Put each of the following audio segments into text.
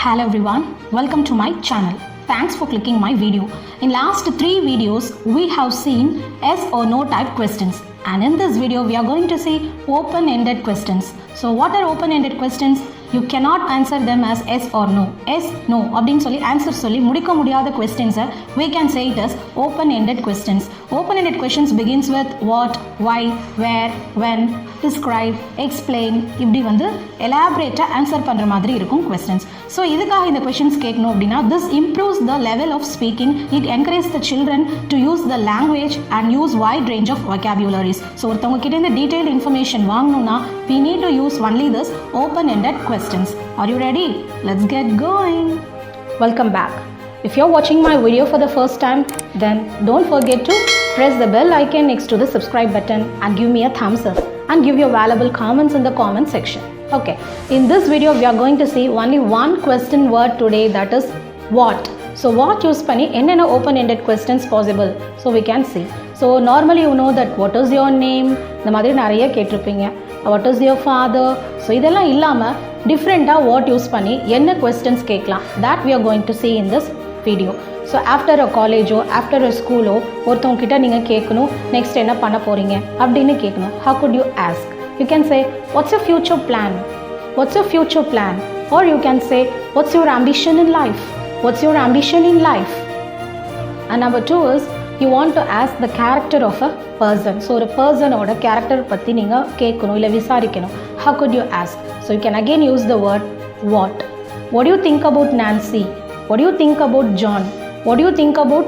Hello everyone, welcome to my channel. Thanks for clicking my video. In last 3 videos, we have seen yes or no type questions. And in this video, we are going to see open-ended questions. So what are open-ended questions? You cannot answer them as yes or no. Yes, no அப்படின்னு சொல்லி answer சொல்லி முடிக்க முடியாத questions we can say it as open-ended questions. Open-ended questions begins with what, why, where, when, describe, explain இப்படி வந்து elaborate answer பண்ற மாதிரி இருக்கும் questions. So இதுக்காக இந்த questions கேட்கணும் அப்படின்னா this improves the level of speaking. It encourages the children to use the language and use wide range of vocabularies. So ஒருத்தவங்க கிட்ட இந்த detailed information வாங்கணும்னா we need to use only this open-ended questions. Are you ready? Let's get going. Welcome back. If you're watching my video for the first time, then don't forget to press the bell icon next to the subscribe button and give me a thumbs up and give your valuable comments in the comment section. Okay, in this video we are going to see only one question word today, that is what. So what use பண்ணி என்னென்ன open-ended questions possible, so we can see. So normally you know that what is your name, இந்த மாதிரி நிறைய கேட்டிருப்பீங்க. What is your father? So இதெல்லாம் இல்லாமல் டிஃப்ரெண்ட்டாக what use பண்ணி என்ன கொஸ்டின்ஸ் கேட்கலாம், that we are going to see in this video. So after a காலேஜோ ஆஃப்டர் அ ஸ்கூலோ ஒருத்தவங்க கிட்ட நீங்கள் கேட்கணும் நெக்ஸ்ட் என்ன பண்ண போகிறீங்க அப்படின்னு கேட்கணும். how could you ask? You can say what's your future plan? What's your future plan? Or you can say what's your ambition in life? What's your ambition in life? And number 2 is you want to ask the character of a person. So ஒரு பர்சனோட character பற்றி நீங்கள் கேட்கணும் இல்லை விசாரிக்கணும். how could you ask? So you can again use the word what. What do you think about Nancy? What do you think about John? What do you think about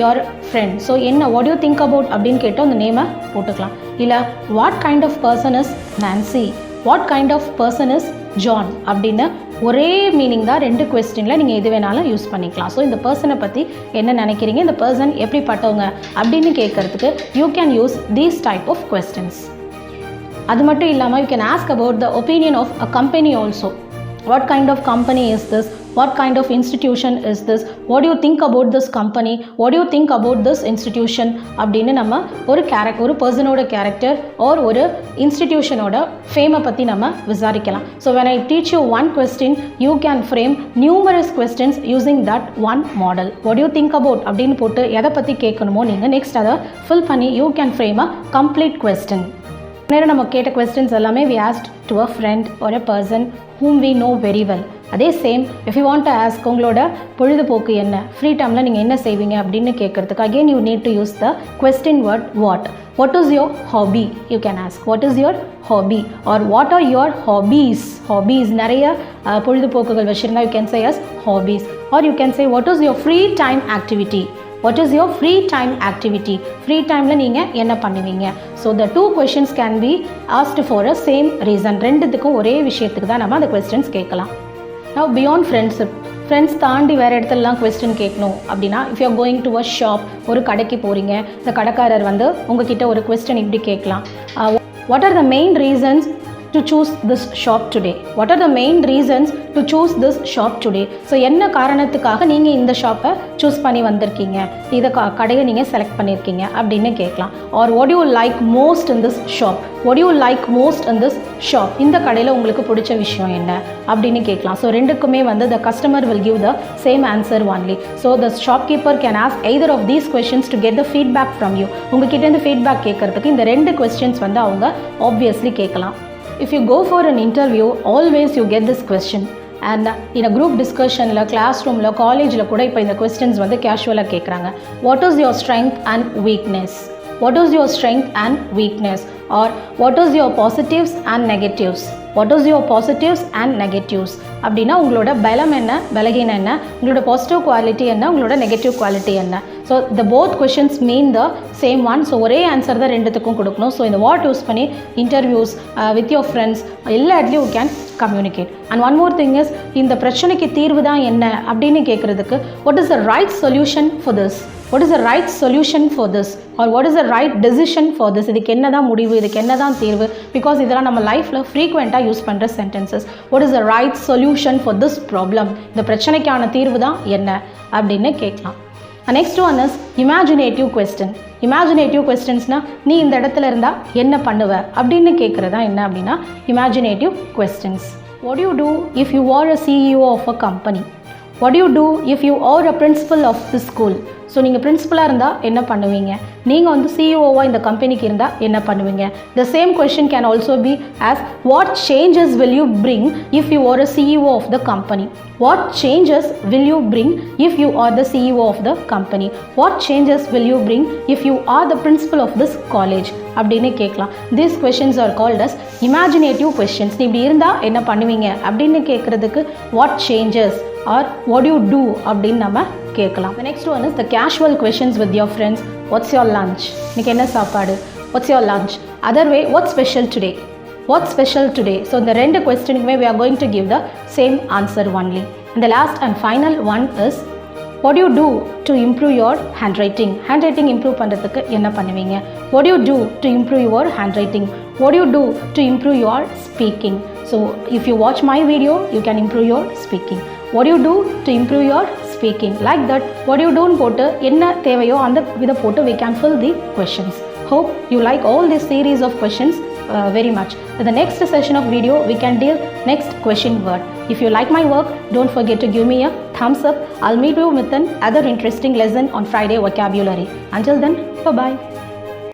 your friend? So என்ன what do you think about அப்படின்னு கேட்டால் அந்த நேமை போட்டுக்கலாம். இல்லை what kind of person is Nancy? What kind of person is John? அப்படின்னு ஒரே meaning தான் ரெண்டு கொஸ்டினில் நீங்கள் எது வேணாலும் யூஸ் பண்ணிக்கலாம். ஸோ இந்த பர்சனை பற்றி என்ன நினைக்கிறீங்க, இந்த பர்சன் எப்படிப்பட்டவங்க அப்படின்னு கேட்குறதுக்கு you can use these type of questions. அது மட்டும் இல்லாமல் you can ask about the opinion of a company also. What kind of company is this? What kind of institution is this? What do you think about this company? What do you think about this institution? அப்படின்னு நம்ம ஒரு பர்சனோட character R ஒரு இன்ஸ்டிடியூஷனோட ஃபேமை பற்றி நம்ம விசாரிக்கலாம். So when I teach you one question, you can frame numerous questions using that one model. What do you think about அப்படின்னு போட்டு எதை பற்றி கேட்கணுமோ நீங்கள் நெக்ஸ்ட் அதை ஃபில் பண்ணி you can frame a complete question. நேரம் நம்ம கேட்ட questions எல்லாமே we asked to a friend or a person whom we know very well. அதே same if you want to ask உங்களோட பொழுதுபோக்கு என்ன, ஃப்ரீ டைமில் நீங்கள் என்ன செய்வீங்க அப்படின்னு கேட்குறதுக்கு again you need to use the question word what. What is your hobby? You can ask what is your hobby or what are your hobbies? Hobbies நிறைய பொழுதுபோக்குகள் வச்சுருந்தா you can say as hobbies. Or you can say what is your free time activity? What is your free time activity? Free timeல நீங்கள் என்ன பண்ணுவீங்க? So the two questions can be asked for a same reason. ரெண்டுத்துக்கும் ஒரே விஷயத்துக்கு தான் நம்ம அந்த questions கேட்கலாம். Now beyond friendship, ஃப்ரெண்ட்ஸ் தாண்டி வேறு இடத்துலலாம் கொஸ்டின் கேட்கணும் அப்படின்னா if you are going to a shop, ஒரு கடைக்கு போகிறீங்க, இந்த கடைக்காரர் வந்து உங்ககிட்ட ஒரு கொஸ்டின் இப்படி கேட்கலாம். What are the main reasons to choose this shop today? What are the main reasons to choose this shop today? So என்ன காரணத்துக்காக நீங்கள் இந்த ஷாப்பை சூஸ் பண்ணி வந்திருக்கீங்க, இதை கடையை நீங்கள் செலக்ட் பண்ணியிருக்கீங்க அப்படின்னு கேட்கலாம். Or what do you like most in this shop? What do you like most in this shop? இந்த கடையில் உங்களுக்கு பிடிச்ச விஷயம் என்ன அப்படின்னு கேட்கலாம். ஸோ ரெண்டுக்குமே வந்து the customer will give the same answer only. So the shopkeeper can ask either of these questions to get the feedback from you. உங்ககிட்டேருந்து ஃபீட்பேக் கேட்குறதுக்கு இந்த ரெண்டு questions வந்து அவங்க obviously கேட்கலாம். If you go for an interview, always you get this question. And in a group discussion, classroom, college, கூட இப்போ இந்த questions வந்து கேஷுவலாக கேட்குறாங்க. What is your strength and weakness? What is your strength and weakness? Or what is your positives and negatives? What is your positives and negatives? அப்படின்னா உங்களோட பலம் என்ன, பலகீனம் என்ன, உங்களோட பாசிட்டிவ் குவாலிட்டி என்ன, உங்களோட நெகட்டிவ் குவாலிட்டி என்ன. So the both questions mean the same one. So ஒரே ஆன்சர் தான் ரெண்டுத்துக்கும் கொடுக்கணும். ஸோ இந்த வாட் யூஸ் பண்ணி இன்டர்வியூஸ் வித் யோர் ஃப்ரெண்ட்ஸ் எல்லா இடத்துலையும் you can communicate. And one more thing is இந்த பிரச்சனைக்கு தீர்வு தான் என்ன அப்படின்னு கேட்குறதுக்கு what is the right solution for this? What is the right solution for this? Or what is the right decision for this? இதுக்கு என்ன தான் முடிவு, இதுக்கு என்ன தான் தீர்வு? பிகாஸ் இதெல்லாம் நம்ம லைஃப்பில் ஃப்ரீக்வெண்ட்டாக யூஸ் பண்ணுற sentences. What is the right solution for this problem? இந்த பிரச்சனைக்கான தீர்வு தான் என்ன அப்படின்னு கேட்கலாம். Next one is imaginative question. Imaginative கொஸ்டின்ஸ்னால் நீ இந்த இடத்துல இருந்தால் என்ன பண்ணுவ அப்படின்னு கேட்குறதா என்ன அப்படின்னா imaginative questions. What do you do if you are a CEO of a company? What do you do if you are a principal of the school? So நீங்கள் பிரின்சிபலாக இருந்தால் என்ன பண்ணுவீங்க? நீங்கள் வந்து சிஇஓவாக இந்த கம்பெனிக்கு இருந்தால் என்ன பண்ணுவீங்க? The same question can also be ஆஸ் what changes will you bring if you are a CEO of the company? What changes will you bring if you are the CEO of the company? What changes will you bring if you are the principal of this college? அப்படின்னு கேட்கலாம். These questions are called as imaginative questions. நீ இப்படி இருந்தால் என்ன பண்ணுவீங்க அப்படின்னு கேட்குறதுக்கு what changes or what do you do அப்படின்னு நம்ம கேட்கலாம். The next one is the casual questions with your friends. What's your lunch? இன்னைக்கு என்ன சாப்பாடு? What's your lunch? Other way, what's special today? What's special today? So இந்த ரெண்டு questionக்குமே we are going to give the same answer only. And the last and final one is what do you do to improve your handwriting? Handwriting improve பண்ணுறதுக்கு என்ன பண்ணுவீங்க? What do you do to improve your handwriting? What do you do to improve your speaking? So if you watch my video, you can improve your speaking. What do you do to improve your speaking? Like that, what do you do போட்டு என்ன தேவையோ அந்த இதை போட்டு we can fill the questions. Hope you like all this series of questions very much. In the next session of video, we can deal next question word. If you like my work, don't forget to give me a thumbs up. I'll meet you with another interesting lesson on Friday vocabulary. Until then, bye-bye.